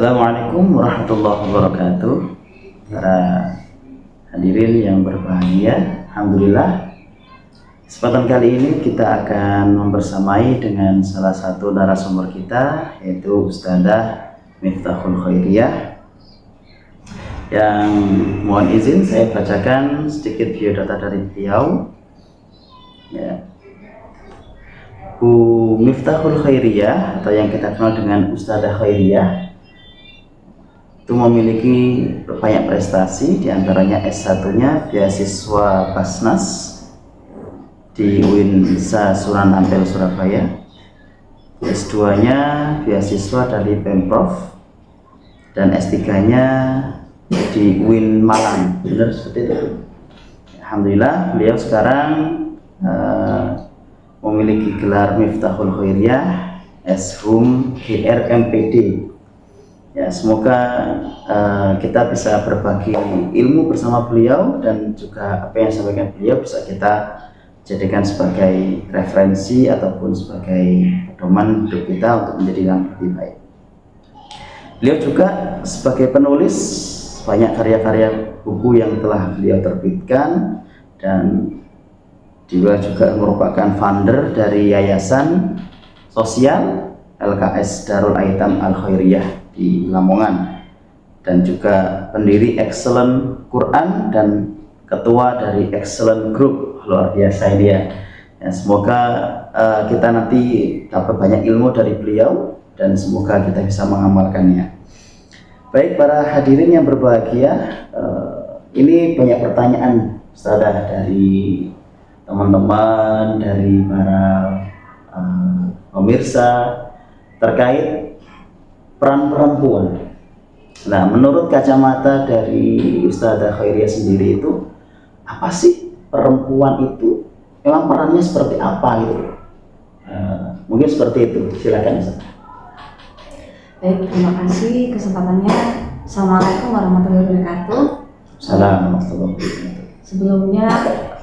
Assalamualaikum warahmatullahi wabarakatuh. Para hadirin yang berbahagia, alhamdulillah. Kesempatan kali ini kita akan membersamai dengan salah satu narasumber kita, yaitu Ustadzah Miftahul Khairiyah, yang mohon izin saya bacakan sedikit biodata dari beliau. Ya. Bu Miftahul Khairiyah, atau yang kita kenal dengan Ustadzah Khairiyah, itu memiliki banyak prestasi, diantaranya S1-nya beasiswa Basnas di UINSA Sunan Ampel Surabaya, S2-nya beasiswa dari Pemprov, dan S3-nya di UIN Malang. Benar seperti itu. Alhamdulillah, beliau sekarang memiliki gelar Miftahul Khairiyah S.Hum GR MPD. Ya, semoga kita bisa berbagi ilmu bersama beliau, dan juga apa yang disampaikan beliau bisa kita jadikan sebagai referensi ataupun sebagai pedoman hidup kita untuk menjadi yang lebih baik. Beliau juga sebagai penulis banyak karya-karya buku yang telah beliau terbitkan, dan dia juga merupakan founder dari Yayasan Sosial LKS Darul Aitam Al Khairiyah di Lamongan, dan juga pendiri Excellent Quran dan ketua dari Excellent Group. Luar biasa dia. Ya, semoga kita nanti dapat banyak ilmu dari beliau, dan semoga kita bisa mengamalkannya. Baik para hadirin yang berbahagia, ini banyak pertanyaan Ustadzah dari teman-teman, dari para pemirsa terkait peran perempuan. Nah, menurut kacamata dari Ustadzah Khairiyah sendiri itu, apa sih perempuan itu? Memang perannya seperti apa gitu? Mungkin seperti itu. Silakan Ustadzah. Baik, terima kasih kesempatannya. Assalamualaikum warahmatullahi wabarakatuh. Assalamualaikum warahmatullahi wabarakatuh. Sebelumnya,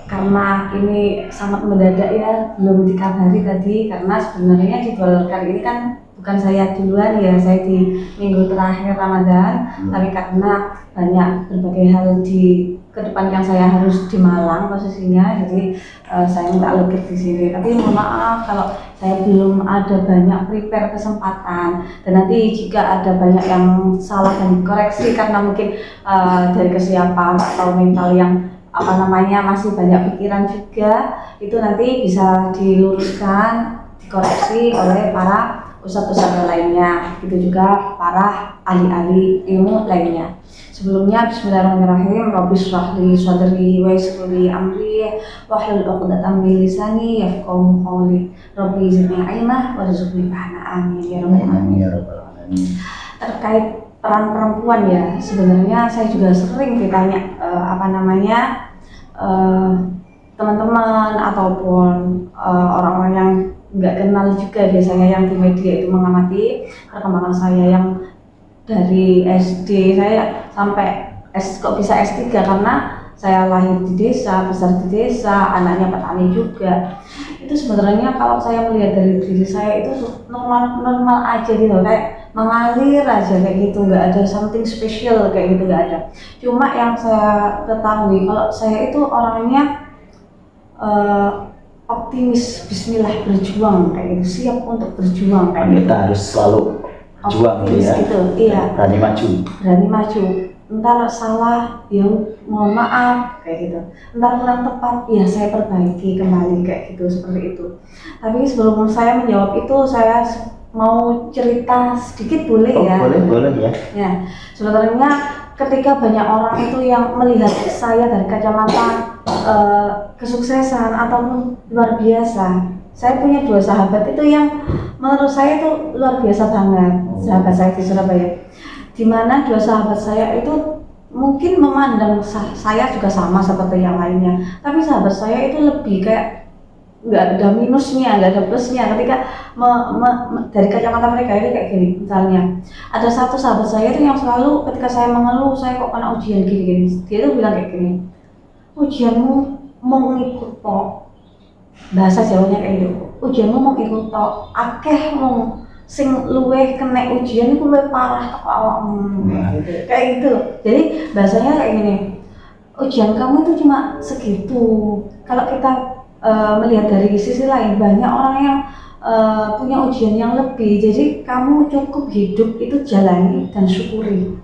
karena ini sangat mendadak ya, belum dikabari tadi, karena sebenarnya jadwal kali ini kan bukan saya duluan ya, saya di minggu terakhir Ramadan, tapi karena banyak berbagai hal di ke depan yang saya harus di Malang posisinya, jadi saya minta logik di sini. Tapi mohon maaf kalau saya belum ada banyak prepare kesempatan, dan nanti jika ada banyak yang salah dan dikoreksi karena mungkin dari kesiapan atau mental yang masih banyak pikiran juga, itu nanti bisa diluruskan, dikoreksi oleh para ustadz-ustadz lainnya, gitu juga para ahli-ahli ilmu lainnya. Sebelumnya, bismillahirrahmanirrahim. Rabbi shrah li sadri wa yassir li amri wahlul 'uqdatam min lisani yafqahu qawli. Rabbi zidni ilma warzuqni fahma. Amin ya rabbal alamin. Terkait peran perempuan ya, sebenarnya saya juga sering ditanya teman-teman ataupun orang-orang yang nggak kenal juga biasanya yang di media itu mengamati perkembangan saya yang dari SD saya sampai kok bisa S3, karena saya lahir di desa, besar di desa, anaknya petani juga. Itu sebenarnya kalau saya melihat dari diri saya itu normal aja gitu, kayak mengalir aja kayak gitu, nggak ada something special kayak gitu, nggak ada. Cuma yang saya ketahui kalau saya itu orangnya optimis, bismillah, berjuang kayak gitu, siap untuk berjuang kayak gitu. Kita harus selalu berjuang ya. Gitu, iya. Berani maju. Ntar salah, ya mohon maaf kayak gitu. Ntar kurang tepat, ya saya perbaiki kembali kayak gitu, seperti itu. Tapi sebelum saya menjawab itu, saya mau cerita sedikit boleh ya? Boleh ya. Ya, sebenarnya ketika banyak orang itu yang melihat saya dari kacamata kesuksesan ataupun luar biasa, saya punya 2 sahabat itu yang menurut saya itu luar biasa banget. Sahabat saya di Surabaya, di mana 2 sahabat saya itu mungkin memandang saya juga sama seperti yang lainnya, tapi sahabat saya itu lebih kayak nggak ada minusnya, nggak ada plusnya. Ketika dari kacamata mereka itu kayak gini, misalnya ada satu sahabat saya itu yang selalu ketika saya mengeluh saya kok kena ujian gini-gini, dia itu bilang kayak gini, ujianmu mau ngikut tok, bahasa Jawanya kayak gitu, ujianmu mau ikut tok, akeh mau sing luweh kena ujian itu luweh parah teko awakmu gitu. Kayak gitu. Jadi bahasanya kayak gini. Ujian kamu itu cuma segitu. Kalau kita melihat dari sisi lain, banyak orang yang punya ujian yang lebih. Jadi kamu cukup hidup itu jalani dan syukuri.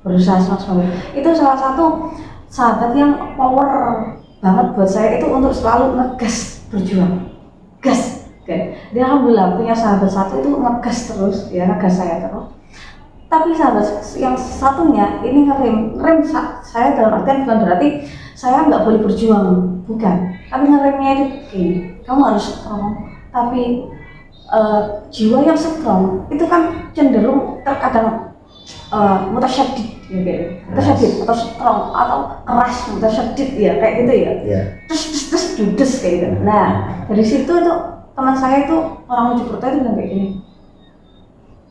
Berusaha semaksimal. Itu salah satu sahabat yang power banget buat saya itu untuk selalu ngegas berjuang. Gas. Okay. Dia alhamdulillah punya sahabat satu itu ngegas terus, ya ngegas saya terus. Tapi sahabat yang satunya ini rem saya dalam artian bukan berarti saya nggak boleh berjuang, bukan. Tapi ngeremnya itu gini, kamu harus strong. Tapi jiwa yang strong itu kan cenderung terkadang mutasyadid, ya, mutasyadid atau strong atau keras, mutasyadid ya kayak gitu ya. Terus judes kayak gitu. Nah dari situ itu teman saya itu orang Mojokerto itu bilang kayak gini,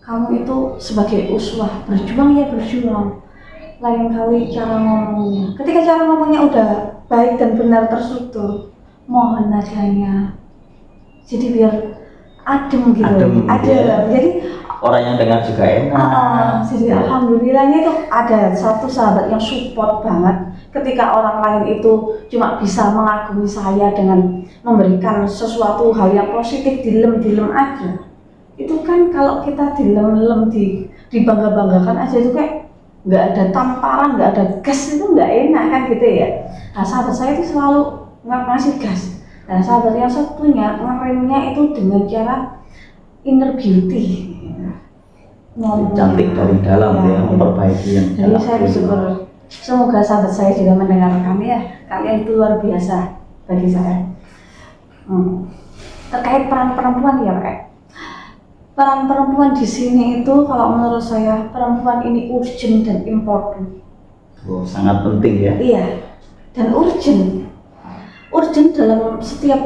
kamu itu sebagai uswah berjuang ya berjuang, lain kali cara ngomongnya. Ketika cara ngomongnya udah baik dan benar terstruktur, mohon nadanya jadi biar adem gitu. Adem, ya. Jadi orang yang dengar juga enak. Jadi alhamdulillahnya itu ada satu sahabat yang support banget. Ketika orang lain itu cuma bisa mengagumi saya dengan memberikan sesuatu hal yang positif, dilem aja. Itu kan kalau kita dilem dibangga-banggakan aja itu kayak nggak ada tamparan, nggak ada gas, itu nggak enak kan gitu ya. Nah sahabat saya itu selalu ngasih gas. Nah sahabat yang satunya ngeremnya itu dengan cara inner beauty. Cantik dari dalam ya, memperbaiki yang dalam. Jadi saya bersyukur, semoga sahabat saya juga mendengarkan ya. Kalian itu luar biasa bagi saya. Terkait peran perempuan ya Pak. Peran perempuan di sini itu kalau menurut saya perempuan ini urgent dan important. Oh, sangat penting ya. Iya. Dan urgent dalam setiap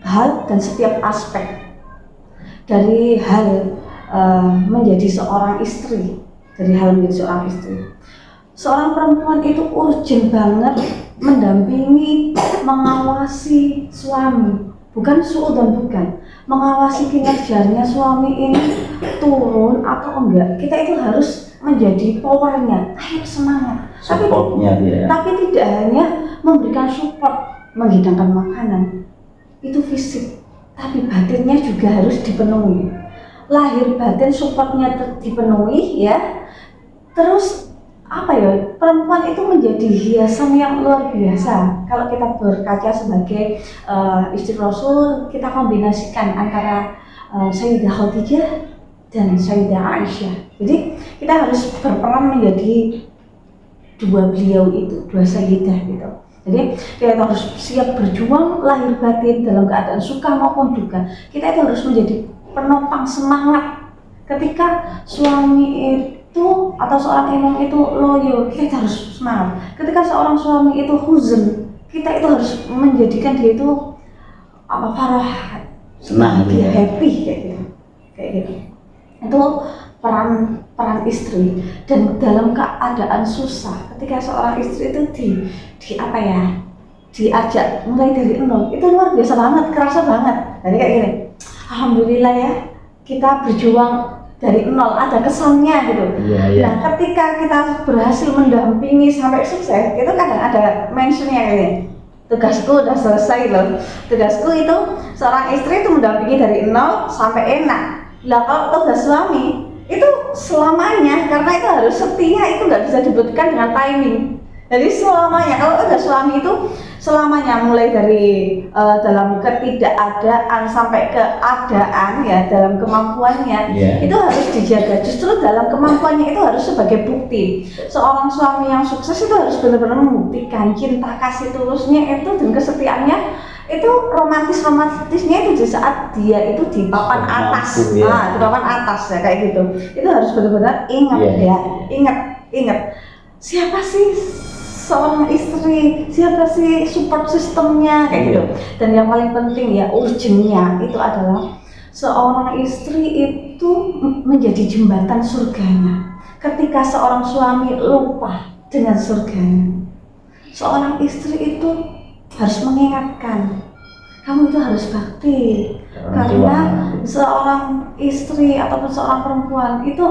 hal dan setiap aspek. Dari hal menjadi seorang istri, seorang perempuan itu urgent banget mendampingi, mengawasi suami, bukan suudzon, bukan mengawasi kinerjanya suami ini turun atau enggak. Kita itu harus menjadi powernya, ayo semangat. Tapi tidak hanya memberikan support, menghidangkan makanan, itu fisik, tapi batinnya juga harus dipenuhi. Lahir batin supportnya dipenuhi ya. Terus perempuan itu menjadi hiasan yang luar biasa. Kalau kita berkaca sebagai istri Rasul, kita kombinasikan antara Sayyidah Khadijah dan Sayyidah Aisyah. Jadi kita harus berperan menjadi dua beliau itu, dua Sayyidah gitu. Jadi kita harus siap berjuang lahir batin dalam keadaan suka maupun duka. Kita itu harus menjadi penopang semangat. Ketika suami itu atau seorang imam itu loyo, kita harus semangat. Ketika seorang suami itu huzn, kita itu harus menjadikan dia itu farah, senang, dia happy kayak gitu. Itu peran istri. Dan dalam keadaan susah, ketika seorang istri itu diajak mulai dari nol, itu luar biasa banget, kerasa banget. Jadi kayak gini, alhamdulillah ya, kita berjuang dari nol, ada kesannya gitu. Nah ketika kita berhasil mendampingi sampai sukses, itu kadang ada mentionnya ini, tugasku udah selesai loh. Tugasku itu seorang istri itu mendampingi dari nol sampai enak. Lah kalau tugas suami itu selamanya, karena itu harus setia, itu nggak bisa dibutuhkan dengan timing. Jadi selamanya, kalau udah suami itu selamanya, mulai dari dalam ketidakadaan sampai keadaan ya, dalam kemampuannya itu harus dijaga. Justru dalam kemampuannya itu harus sebagai bukti. Seorang suami yang sukses itu harus benar-benar membuktikan cinta kasih tulusnya itu dan kesetiaannya itu, romantisnya itu di saat dia itu di papan atas, di papan atas ya kayak gitu. Itu harus benar-benar ingat siapa sih seorang istri, siapa sih support sistemnya kayak gitu. Dan yang paling penting ya, urgentnya itu adalah seorang istri itu menjadi jembatan surganya. Ketika seorang suami lupa dengan surganya, seorang istri itu harus mengingatkan, kamu itu harus bakti, karena seorang istri ataupun seorang perempuan itu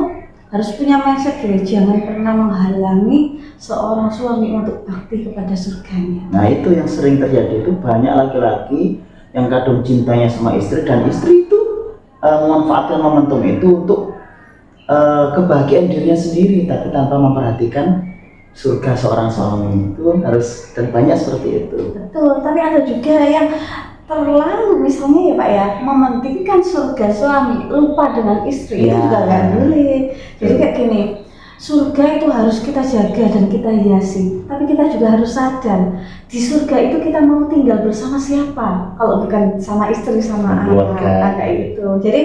harus punya mindset ya, jangan pernah menghalangi seorang suami untuk bakti kepada surganya. Nah itu yang sering terjadi, itu banyak laki-laki yang kadung cintanya sama istri, dan istri itu memanfaatkan momentum itu untuk kebahagiaan dirinya sendiri, tapi tanpa memperhatikan surga seorang suami. Itu harus, dan banyak seperti itu. Betul, tapi ada juga yang terlalu misalnya ya Pak ya, mementingkan surga suami, lupa dengan istri. Ya. Itu juga nggak boleh. Jadi kayak gini, surga itu harus kita jaga dan kita hiasi, tapi kita juga harus sadar di surga itu kita mau tinggal bersama siapa kalau bukan sama istri sama anak kayak gitu. Jadi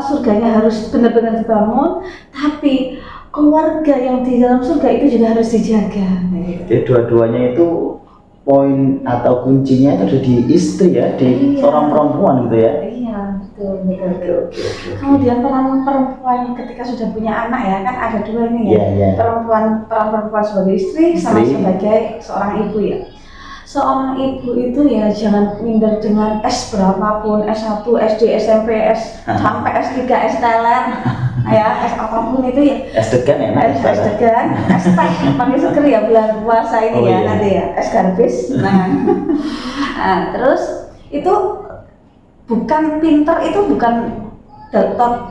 surganya harus benar-benar dibangun, tapi keluarga yang di dalam surga itu juga harus dijaga. Jadi dua-duanya itu poin atau kuncinya itu ada di istri ya, di seorang perempuan gitu ya. Iya, betul. Kemudian peran perempuan ketika sudah punya anak ya, kan ada dua ini ya. Peran perempuan sebagai istri sama sebagai seorang ibu ya. Seorang ibu itu ya jangan minder dengan S berapapun, S1, SD, SMP, sampai S3, S teler, ya, S apapun itu ya. S degan ya, S degan, S teh, pakai seger ya bulan puasa ini ya nanti ya, S garbis. Nah, terus itu bukan pinter, itu bukan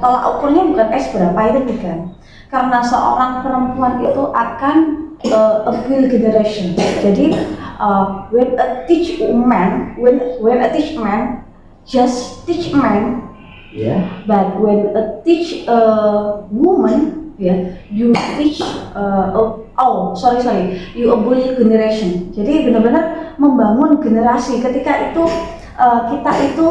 tolak ukurnya bukan S berapa, itu bukan. Karena seorang perempuan itu akan a build generation. Jadi when a teach man, just teach man, but when a teach a woman, you teach you a build generation. Jadi benar-benar membangun generasi. Ketika itu kita itu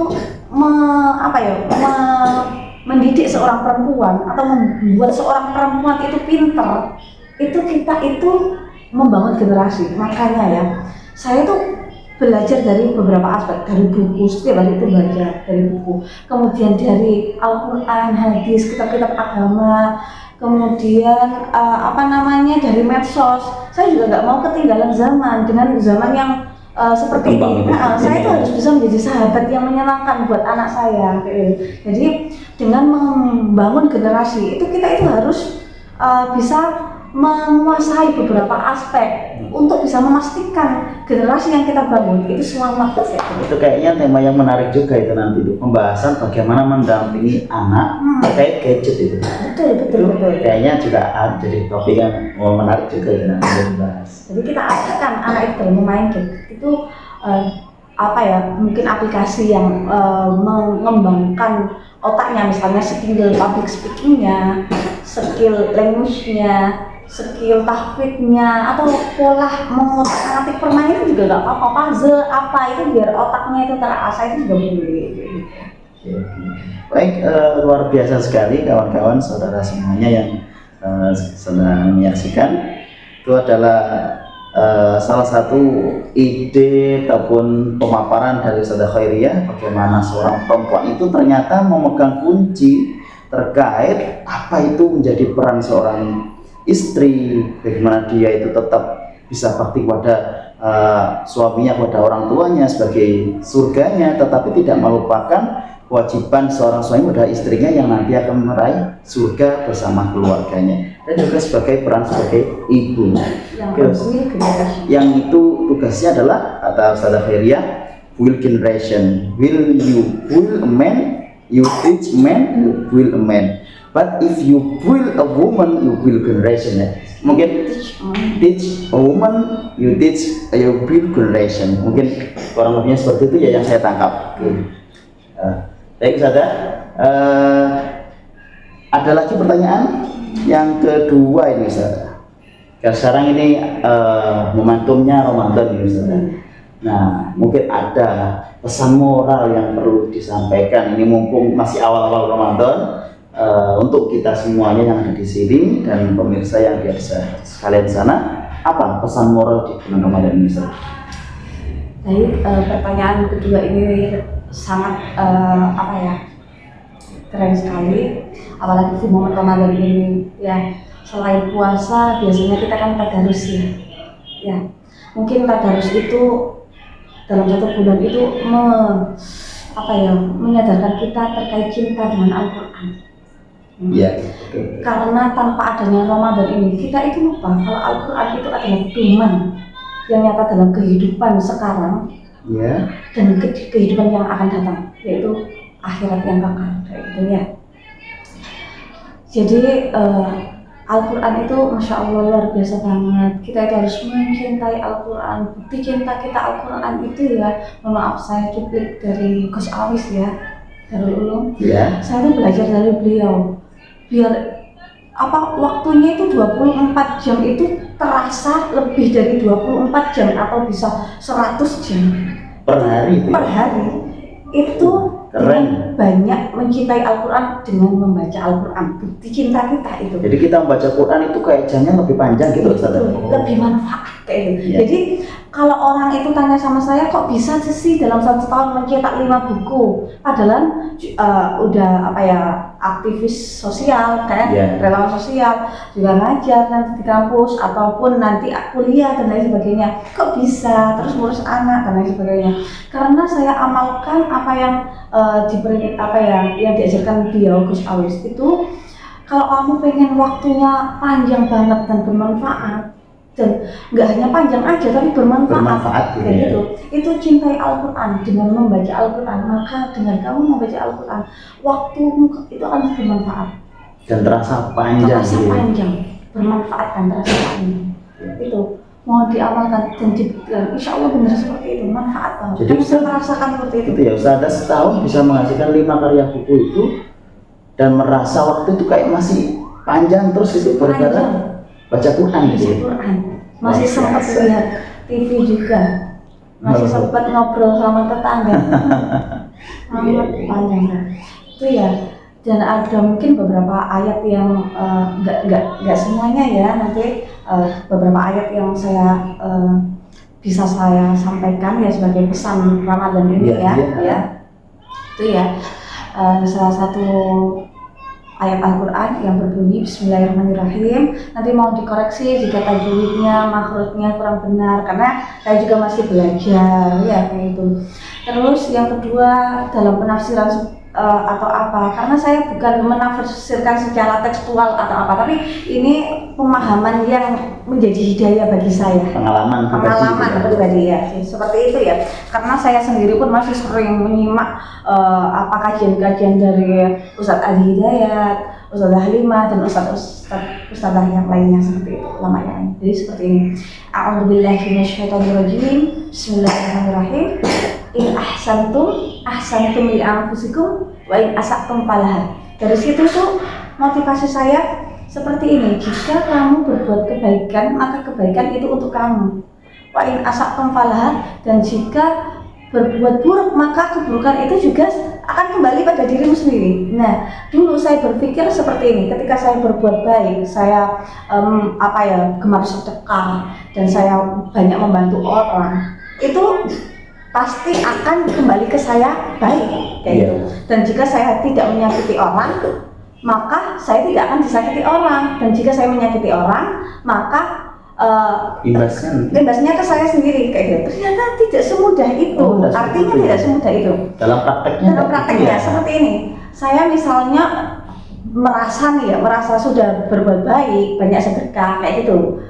mendidik seorang perempuan atau membuat seorang perempuan itu pintar, itu kita itu membangun generasi. Makanya ya, saya tuh belajar dari beberapa aspek, dari buku, setiap hari itu belajar dari buku, kemudian dari Al-Quran, hadis, kitab-kitab agama, kemudian dari medsos. Saya juga nggak mau ketinggalan zaman dengan zaman yang seperti ini. Saya tuh harus bisa menjadi sahabat yang menyenangkan buat anak saya. Jadi dengan membangun generasi itu kita itu harus bisa menguasai beberapa aspek untuk bisa memastikan generasi yang kita bangun itu selamat. Itu kayaknya tema yang menarik juga itu nanti itu pembahasan bagaimana mendampingi anak terkait gadget itu. Betul. Kayaknya juga jadi topik yang menarik juga ya nanti dibahas. Jadi kita ajarkan anak itu dalam bermain gadget itu mungkin aplikasi yang mengembangkan otaknya, misalnya skill public speaking-nya, skill language-nya, skill tahfidnya, atau pola mengotak-atik permainan juga nggak apa-apa, puzzle itu biar otaknya itu terasah, itu juga boleh. Baik, luar biasa sekali kawan-kawan saudara semuanya yang sedang menyaksikan. Itu adalah salah satu ide ataupun pemaparan dari Ustazah Khairiyah bagaimana seorang perempuan itu ternyata memegang kunci terkait apa itu menjadi peran seorang istri, bagaimana dia itu tetap bisa bakti kepada suaminya, kepada orang tuanya sebagai surganya, tetapi tidak melupakan kewajiban seorang suami pada istrinya yang nanti akan meraih surga bersama keluarganya, dan juga sebagai peran sebagai ibu yang itu tugasnya adalah kata Ustazah Khairiyah, will generation, will you will a man, you teach man, you will a man, but if you will a woman, you will generation. Mungkin teach a woman, you teach you will generation. Mungkin kurang lebihnya seperti itu ya yang saya tangkap. Baik Ustazah, ada lagi pertanyaan yang kedua ini Ustazah. Sekarang ini momentumnya Ramadan ini Ustazah. Nah, mungkin ada pesan moral yang perlu disampaikan ini mumpung masih awal-awal Ramadan untuk kita semuanya yang ada di sini dan pemirsa yang biasa sekalian di sana. Apa pesan moral di bulan Ramadan ini Ustazah? Baik, pertanyaan kedua ini sangat keren sekali, apalagi di momen Ramadan ini ya. Selain puasa biasanya kita kan tadarus ya mungkin tadarus itu dalam satu bulan itu apa ya, menyadarkan kita terkait cinta dengan Al-Quran. Iya. Karena tanpa adanya Ramadan ini, kita itu lupa kalau Al-Quran itu adalah pedoman yang nyata dalam kehidupan sekarang Iya. dan kehidupan yang akan datang, yaitu akhirat yang kekal, kayak gitu ya. Jadi Al-Quran itu Masya Allah luar biasa banget. Kita itu harus mencintai Al-Quran. Bukti cinta kita Al-Quran itu ya, mohon maaf saya cuplik dari Gus Awis ya, Darul Ulum. Iya. Saya tuh belajar dari beliau, biar apa waktunya itu 24 jam itu terasa lebih dari 24 jam atau bisa 100 jam Per hari itu. per hari. Itu Keren. banyak mencintai Al-Quran dengan membaca Al-Quran. Bukti cinta kita itu. Jadi kita membaca Quran itu kayak jamnya lebih panjang gitu Ustaz. Lebih manfaat kayak gitu. Iya. Jadi kalau orang itu tanya sama saya, kok bisa sih dalam 1 tahun mencetak 5 buku? Padahal udah apa ya, aktivis sosial, kayak Iya. relawan sosial, juga ngajar nanti di kampus ataupun nanti kuliah dan lain sebagainya. Kok bisa? Terus ngurus anak dan lain sebagainya. Karena saya amalkan apa yang diberi apa ya, yang diajarkan beliau Gus Awis itu. Kalau kamu pengen waktunya panjang banget dan bermanfaat, dan nggak hanya panjang aja tapi bermanfaat gitu kayak ya. gitu, itu cintai Al-Quran dengan membaca Al-Quran. Maka dengan kamu membaca Al-Quran, waktumu itu akan bermanfaat Dan terasa panjang terasa gitu ya. panjang, bermanfaat dan terasa panjang. Itu mau diamalkan dan dibuktikan, insya Allah benar seperti itu, manfaat banget. Jadi Kamu bisa merasakan seperti itu. Gitu ya Ustaz, setahun bisa menghasilkan 5 karya buku itu dan merasa waktu itu kayak masih panjang terus itu gara-gara Panjang. baca Quran gitu ya. Al-Quran. Masih Luar sempat biasa. lihat TV juga, masih sempat ngobrol sama tetangga. Sangat panjang kan. Itu ya. Dan ada mungkin beberapa ayat yang nggak semuanya ya, nanti beberapa ayat yang saya bisa saya sampaikan ya sebagai pesan Ramadan ini Iya, iya. ya. Itu ya salah satu ayat Al-Quran yang berbunyi Bismillahirrahmanirrahim. Nanti mau dikoreksi jika tajwidnya, makhrajnya kurang benar, karena saya juga masih belajar ya kayak itu. Terus yang kedua dalam penafsiran atau apa, karena saya bukan menafsirkan secara tekstual atau apa, tapi ini pemahaman yang menjadi hidayah bagi saya, Pengalaman pribadi ya, seperti itu ya. Karena saya sendiri pun masih sering menyimak apa kajian-kajian dari Ustadz Ali Hidayat, Ustadzah Halimah dan Ustadzah yang lainnya seperti itu, ulama yang lain. Jadi seperti ini. A'udzubillahi minasyaitonirrajim. Bismillahirrahmanirrahim. In ahsantum li anfusikum wa in asa'tum falaha. Dari situ tuh motivasi saya seperti ini, jika kamu berbuat kebaikan maka kebaikan itu untuk kamu. Wa in asa'tum falaha, dan jika berbuat buruk maka keburukan itu juga akan kembali pada dirimu sendiri. Nah, dulu saya berpikir seperti ini, ketika saya berbuat baik, saya gemar sedekah dan saya banyak membantu orang, itu pasti akan kembali ke saya baik kayak gitu. Dan jika saya tidak menyakiti orang, maka saya tidak akan disakiti orang, dan jika saya menyakiti orang, maka imbasnya ke saya sendiri kayak gitu. Ternyata tidak semudah itu. Artinya tidak semudah itu. Dalam prakteknya seperti ini. Saya misalnya merasa sudah berbuat baik, banyak sedekah kayak gitu.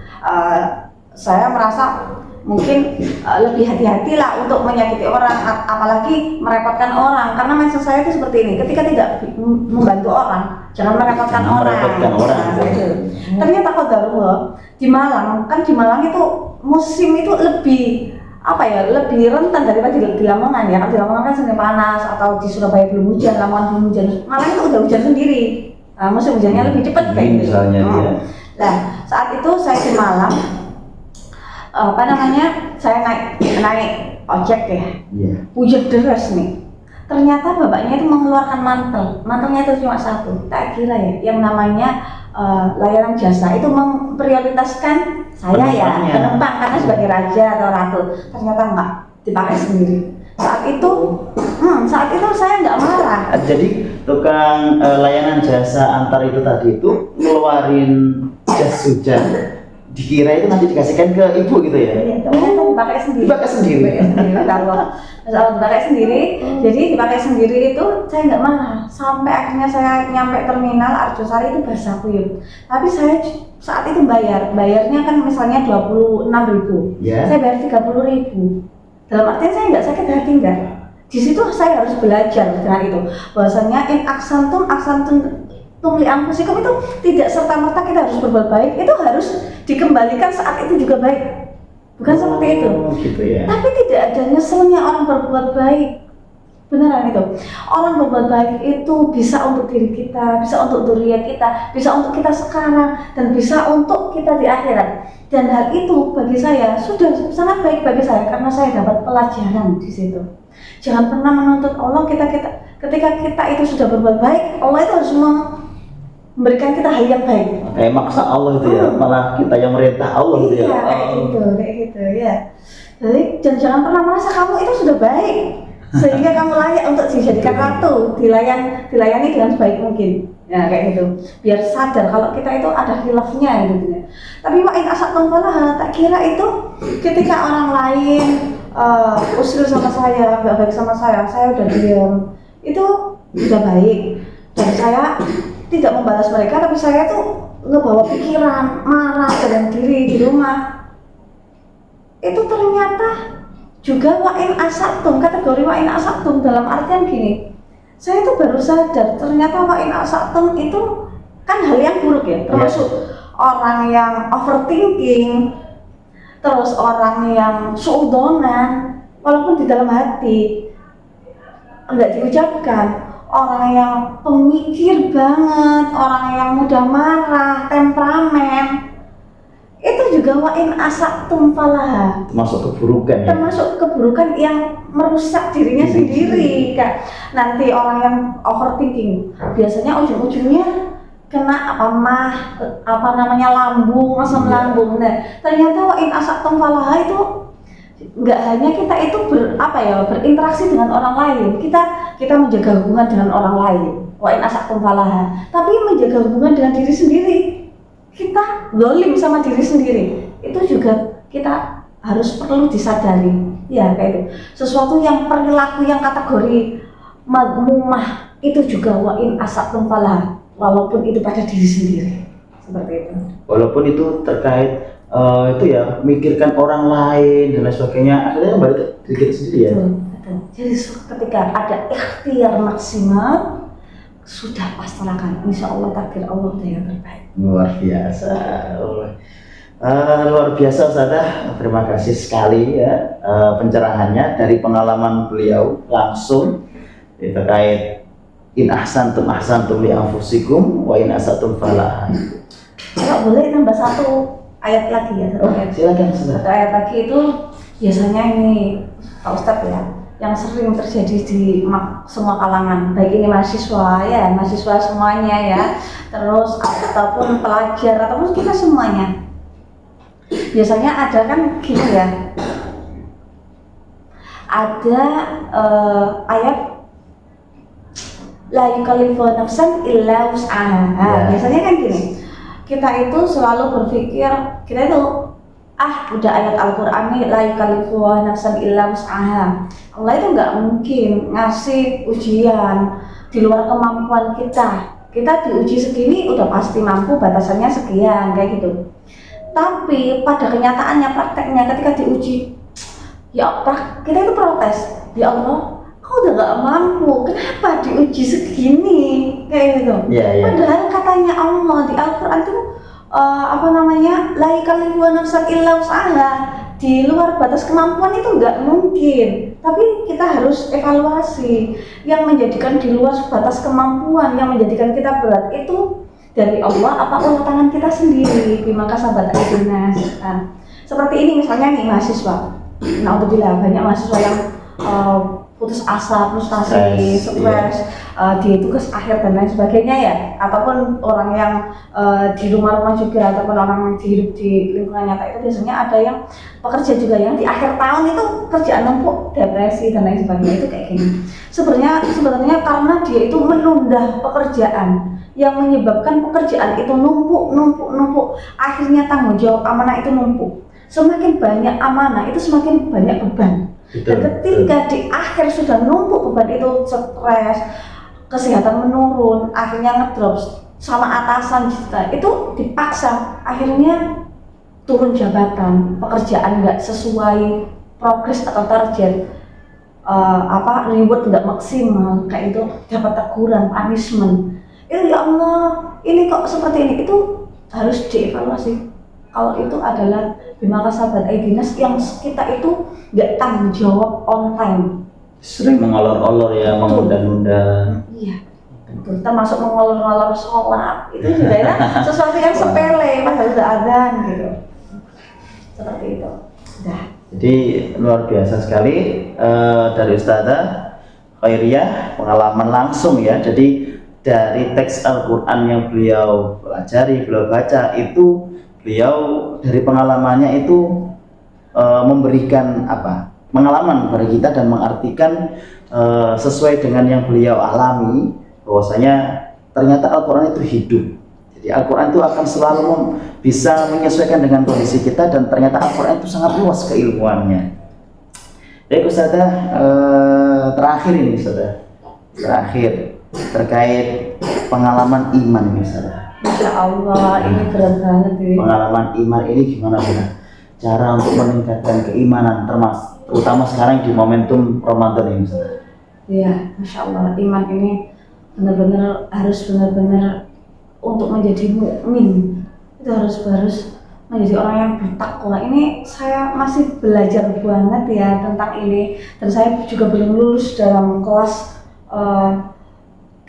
Saya merasa mungkin lebih hati-hatilah untuk menyakiti orang, apalagi merepotkan orang, karena mindset saya itu seperti ini, ketika tidak membantu orang, jangan merepotkan orang. Ternyata qadarullah di Malang, kan di Malang itu musim itu lebih lebih rentan daripada di Lamongan ya. Kan di Lamongan kan sering panas, atau di Surabaya belum hujan, Lamongan belum hujan, Malang itu udah hujan sendiri. Musim hujannya lebih cepat kayak gitu. Nah, saat itu saya di Malang, saya naik ojek ya, hujan deras nih. Ternyata bapaknya itu mengeluarkan mantelnya itu cuma satu. Tak kira ya, yang namanya layanan jasa itu memprioritaskan saya penumpang karena sebagai raja atau ratu. Ternyata enggak, dipakai sendiri. Saat itu saya nggak marah. Jadi tukang layanan jasa antar itu tadi itu ngeluarin jas hujan, dikira itu nanti dikasihkan ke ibu gitu ya? Iya, ternyata dipakai sendiri. Dipakai sendiri. Masalah dipakai sendiri, jadi dipakai sendiri itu saya nggak marah. Sampai akhirnya saya nyampe terminal Arjosari itu basah kuyup. Tapi saya saat itu bayarnya kan misalnya 26.000, saya bayar 30.000. Dalam artian saya nggak sakit hati enggak. Di situ saya harus belajar dengan itu. Bahwasanya in aksantum li anfusikum itu tidak serta-merta kita harus berbuat baik, itu harus dikembalikan saat itu juga baik. Bukan seperti itu. Gitu ya. Tapi tidak ada nyeselnya orang berbuat baik. Beneran itu. Orang berbuat baik itu bisa untuk diri kita, bisa untuk dzurriyyah kita, bisa untuk kita sekarang, dan bisa untuk kita di akhirat. Dan hal itu bagi saya sudah sangat baik bagi saya karena saya dapat pelajaran di situ. Jangan pernah menuntut Allah ketika kita itu sudah berbuat baik, Allah itu harus memberikan kita hal yang baik. Kayak maksa Allah itu ya, malah kita yang merintah Allah gitu ya. Iya, kayak gitu ya. Jadi jangan pernah merasa kamu itu sudah baik sehingga kamu layak untuk dijadikan ratu, dilayani dengan sebaik mungkin. Ya kayak gitu. Biar sadar kalau kita itu ada khilafnya gitu ya. Tapi wa in asaqtum falaha, tak kira itu ketika orang lain usil sama saya, gak baik sama saya udah diam. Itu udah baik. Dan saya tidak membalas mereka, tapi saya tuh ngebawa pikiran, marah dalam diri di rumah. Itu ternyata juga wa'in asaqtum, kategori wa'in asaqtum dalam artian gini. Saya tuh baru sadar ternyata wa'in asaqtum itu kan hal yang buruk ya, termasuk orang yang overthinking, terus orang yang suudzon, walaupun di dalam hati enggak diucapkan, orang yang pemikir banget, orang yang mudah marah, temperamen, itu juga wa'in asaqtum falaha. Termasuk keburukan ya. Termasuk keburukan yang merusak dirinya sendiri. Kak. Nanti orang yang overthinking, biasanya ujung-ujungnya kena lambung, asam lambung. Nah, ternyata wa'in asaqtum falaha itu nggak hanya kita itu berinteraksi dengan orang lain, kita menjaga hubungan dengan orang lain, wa'in asaqtum falaha, tapi menjaga hubungan dengan diri sendiri. Kita zalim sama diri sendiri, itu juga kita harus perlu disadari. Ya kayak itu. Sesuatu yang perilaku yang kategori madmumah itu juga wa'in asaqtum falaha, walaupun itu pada diri sendiri. Seperti itu. Walaupun itu terkait itu ya, memikirkan orang lain dan lain sebagainya, akhirnya kembali ke diri kita sendiri ya. Betul. Jadi ketika ada ikhtiar maksimal, sudah pasrahkan, insya Allah takdir Allah udah yang terbaik. Luar biasa. Luar biasa Ustazah, terima kasih sekali ya pencerahannya dari pengalaman beliau langsung terkait in ahsantum li anfusikum wa in asatum falaha. Kalau boleh tambah satu ayat lagi ya, silakan Ustazah. Satu ayat lagi itu biasanya ini Pak Ustadz ya, yang sering terjadi di semua kalangan, baik ini mahasiswa semuanya ya, terus ataupun pelajar ataupun kita semuanya. Biasanya ada kan gini ya, ada ayat la yukallifu nafsan illa wus'aha. Biasanya kan gini, kita itu selalu berpikir kita itu udah ayat Al-Qur'an nih, la yukallifu nafsan illa wus'aha. Allah itu nggak mungkin ngasih ujian di luar kemampuan kita. Kita diuji segini udah pasti mampu, batasannya sekian kayak gitu. Tapi pada kenyataannya, prakteknya ketika diuji, kita itu protes, ya Allah, kau udah nggak mampu, kenapa diuji segini kayak gitu. Padahal katanya Allah di Al-Quran itu la yukallifu nafsan illa wus'aha, di luar batas kemampuan itu nggak mungkin. Tapi kita harus evaluasi, yang menjadikan di luar batas kemampuan, yang menjadikan kita berat itu dari Allah apa ulah tangan kita sendiri. Bima kasabat aydina. Seperti ini misalnya nih mahasiswa, naudzubillah, banyak mahasiswa yang putus asa, frustasi, stres, di tugas akhir dan lain sebagainya ya, ataupun orang yang di rumah-rumah juga, ataupun orang yang hidup di lingkungan nyata itu biasanya ada yang pekerja juga yang di akhir tahun itu kerjaan numpuk, depresi dan lain sebagainya. Itu kayak gini. Sebenarnya karena dia itu menunda pekerjaan, yang menyebabkan pekerjaan itu numpuk, akhirnya tanggung jawab amanah itu numpuk. Semakin banyak amanah itu semakin banyak beban. Dan ketika di akhir sudah numpuk beban itu, stres, kesehatan menurun, akhirnya ngedrop sama atasan kita, itu dipaksa akhirnya turun jabatan, pekerjaan nggak sesuai progres atau target, reward nggak maksimal, kayak itu dapat teguran, punishment. Itu ya Allah, ini kok seperti ini, itu harus dievaluasi. Kalau itu adalah bima kasabat aidinas yang kita itu nggak tanggung jawab on time. Sering mengolor-olor ya, menunda-nunda. Iya, betul. Termasuk mengolor-olor sholat, itu juga ya sesuatu yang sepele, padahal udah adzan gitu. Seperti itu. Udah. Jadi luar biasa sekali dari Ustazah Khairiyah, pengalaman langsung ya. Jadi dari teks Al-Quran yang beliau pelajari, beliau baca itu, beliau dari pengalamannya itu memberikan pengalaman kepada kita dan mengartikan sesuai dengan yang beliau alami, bahwasanya ternyata Al-Quran itu hidup. Jadi Al-Quran itu akan selalu bisa menyesuaikan dengan kondisi kita, dan ternyata Al-Quran itu sangat luas keilmuannya. Baik Ustazah, terakhir ini Ustazah, terkait pengalaman iman ini Ustazah. Masya Allah, ini berat banget ini. Pengalaman iman ini gimana Bunda? Cara untuk meningkatkan keimanan, terutama sekarang di momentum Ramadan ini Ustazah. Iya, Masya Allah, iman ini benar-benar harus untuk menjadi mukmin itu harus menjadi orang yang bertakwa. Ini saya masih belajar banget ya tentang ini, dan saya juga belum lulus dalam kelas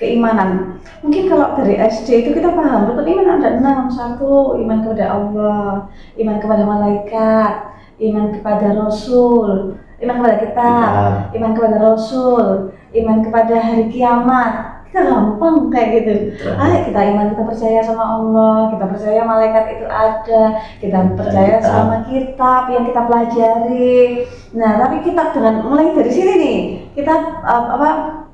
keimanan. Mungkin kalau dari SD itu kita paham rukun iman ada 6. 1, iman kepada Allah, iman kepada malaikat, iman kepada Rasul, iman kepada kitab, iman kepada Rasul, iman kepada hari kiamat. Kita gampang kayak gitu. Kita iman, kita percaya sama Allah, kita percaya malaikat itu ada, kita percaya sama kitab yang kita pelajari. Nah, tapi kitab dengan mulai dari sini nih, kita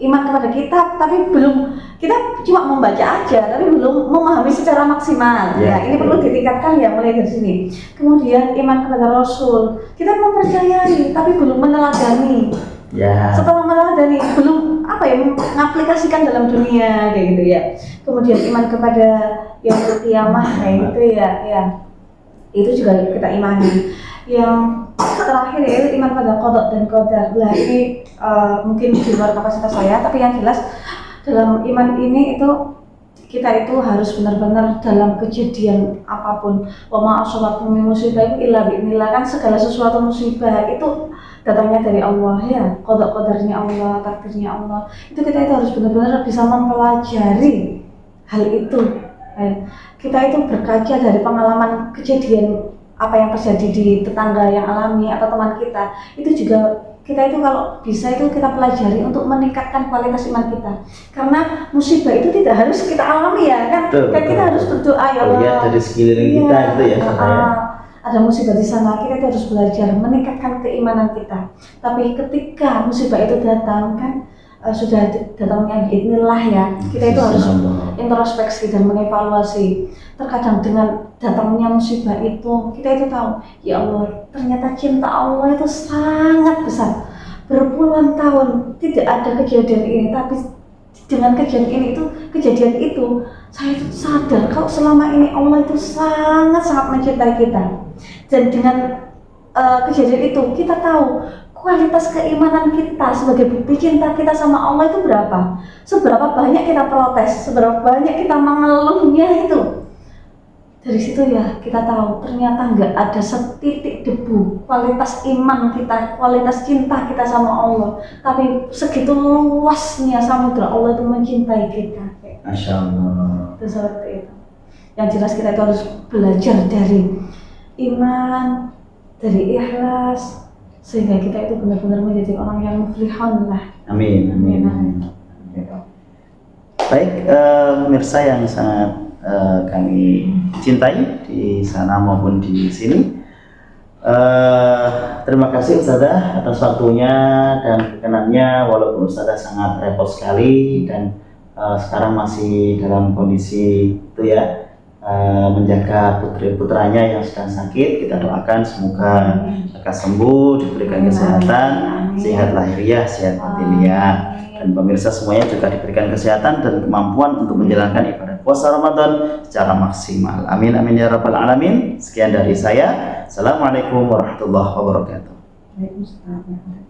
iman kepada kitab, tapi belum, kita cuma membaca aja, tapi belum memahami secara maksimal. Ya, ini perlu ditingkatkan ya mulai dari sini. Kemudian iman kepada Rasul, kita mempercayai, tapi belum meneladani. Ya. Setelah meneladani, belum mengaplikasikan dalam dunia kayak gitu ya. Kemudian iman kepada yaumul qiyamah kayak gitu ya. Itu juga kita imani. Yang terakhir yaitu iman pada qada dan qadar. Nah, ini mungkin di luar kapasitas saya, tapi yang jelas dalam iman ini itu kita itu harus benar-benar dalam kejadian apapun. Wa ma asabakum min musibatin illa bi'idznillah, kan segala sesuatu musibah itu datangnya dari Allah ya, qada-qadarnya Allah, takdirnya Allah. Itu kita itu harus benar-benar bisa mempelajari hal itu. Kita itu berkaca dari pengalaman kejadian apa yang terjadi di tetangga yang alami atau teman kita. Itu juga kita itu kalau bisa itu kita pelajari untuk meningkatkan kualitas iman kita. Karena musibah itu tidak harus kita alami ya kan. Kita harus berdoa ya Allah. Lihat dari sekeliling kita gitu ya saya. Ada musibah di sana, kita harus belajar meningkatkan keimanan kita. Tapi ketika musibah itu datang kan sudah datangnya biidznillah ya, kita itu harus introspeksi dan mengevaluasi. Terkadang dengan datangnya musibah itu kita itu tahu, ya Allah, ternyata cinta Allah itu sangat besar. Berpuluhan tahun tidak ada kejadian ini, tapi dengan kejadian itu saya itu sadar kalau selama ini Allah itu sangat mencintai kita. Dan dengan kejadian itu kita tahu kualitas keimanan kita sebagai bukti cinta kita sama Allah itu berapa. Seberapa banyak kita protes, seberapa banyak kita mengeluhnya itu. Dari situ ya kita tahu ternyata nggak ada setitik debu kualitas iman kita, kualitas cinta kita sama Allah. Tapi segitu luasnya samudra Allah itu mencintai kita. Masya Allah. Itu seperti itu. Yang jelas kita itu harus belajar dari iman, dari ikhlas, sehingga kita itu benar-benar menjadi orang yang muflihun lah. Amin. Baik, pemirsa yang sangat kami cintai di sana maupun di sini. Terima kasih Ustazah atas waktunya dan kekenannya, walaupun Ustazah sangat repot sekali dan sekarang masih dalam kondisi itu ya, menjaga putri-putranya yang sedang sakit. Kita doakan semoga mereka sembuh, diberikan kesehatan, sehat lahiriah, sehat batiniah. Dan pemirsa semuanya juga diberikan kesehatan dan kemampuan untuk menjalankan ibadah puasa Ramadan secara maksimal. Amin amin ya rabbal alamin. Sekian dari saya. Assalamualaikum warahmatullahi wabarakatuh. Waalaikumsalam.